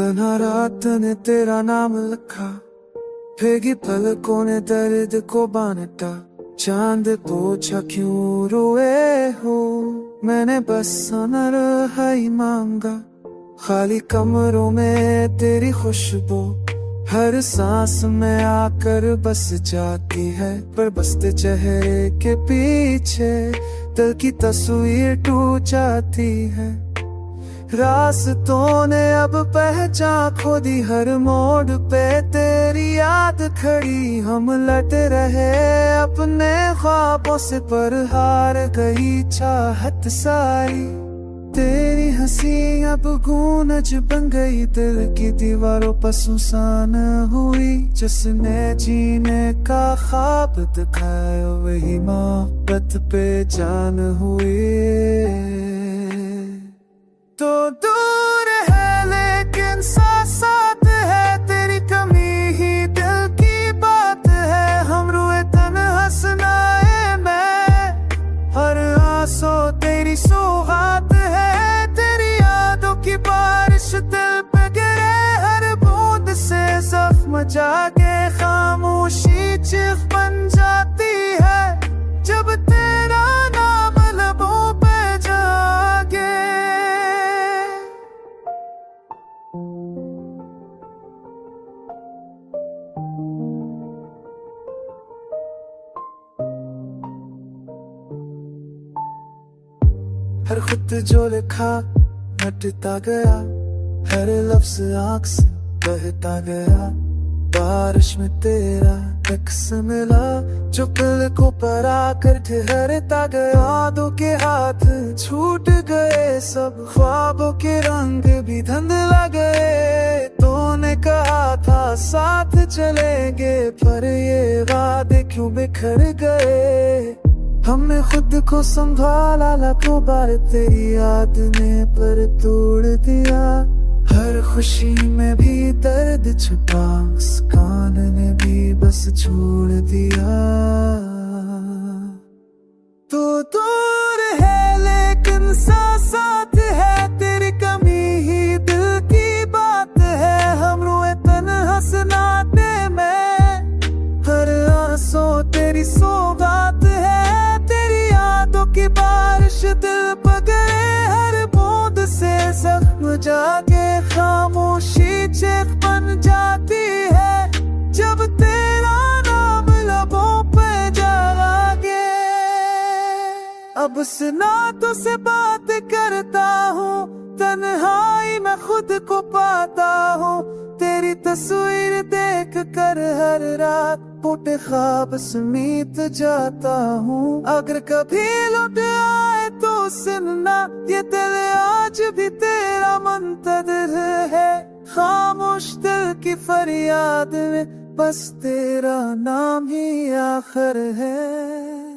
तन्हा रात ने तेरा नाम लिखा, भीगी पलकों ने दर्द को बांटा। चांद पूछा क्यों रोए हो, मैंने बस सनर ही मांगा। खाली कमरों में तेरी खुशबू हर सांस में आकर बस जाती है, पर बसते चेहरे के पीछे दिल की तस्वीर टूट जाती है। रास्तों ने अब पहचान खो दी, हर मोड़ पे तेरी याद खड़ी। हम लट रहे अपने ख्वाबों से, पर हार गई चाहत सारी। तेरी हंसी अब गूंज बन गई, दिल की दीवारों पर सुसान हुई। जिसने जीने का ख्वाब दिखाया, वही मोहब्बत पे जान हुई। तो दूर है लेकिन साथ साथ है, तेरी कमी ही दिल की बात है। हम रोए तन्हा सुनाए मैं, हर आंसू तेरी सौगात है। तेरी यादों की बारिश दिल पे गिरे, हर बूंद से जख्म जागे। खामोशी चीख बन जाती है जब तेरा नाम लबों पे जागे। हर खत जो लिखा मिटता गया, हर लफ्ज आँख से बहता गया। बारिश में तेरा अक्स मिला, जो दिल को परा कर ठहरता गया। यादों के हाथ छूट गए, सब ख्वाबों के रंग भी धुंधला गए। तूने कहा था साथ चलेंगे, पर ये वादे क्यों बिखर गए। हमने खुद को संभाला लाखों बार, तेरी याद ने पर तोड़ दिया। हर खुशी में भी दर्द छुपा, मुस्कान ने भी बस छोड़ दिया। तो दूर है लेकिन साथ साथ है, तेरी कमी ही दिल की बात है। हम रोए तन्हा सुनाते में, हर आंसू तेरी सौगात है। तेरी यादों की बारिश दिल पर गिरे, हर बूंद से जख्म जागे। खामोशी चेख बन जाती है जब तेरा नाम लबों पे जागे। अब सुनातों से बात करता हूँ, तन्हाई में खुद को पाता हूँ। तेरी तस्वीर देख कर हर रात फूटे ख्वाब समीत जाता हूँ। अगर कभी लौट आए तो सुनना, ये दिल आज भी तेरा मुंतज़िर है। खामोश दिल की फरियाद में बस तेरा नाम ही आखिर है।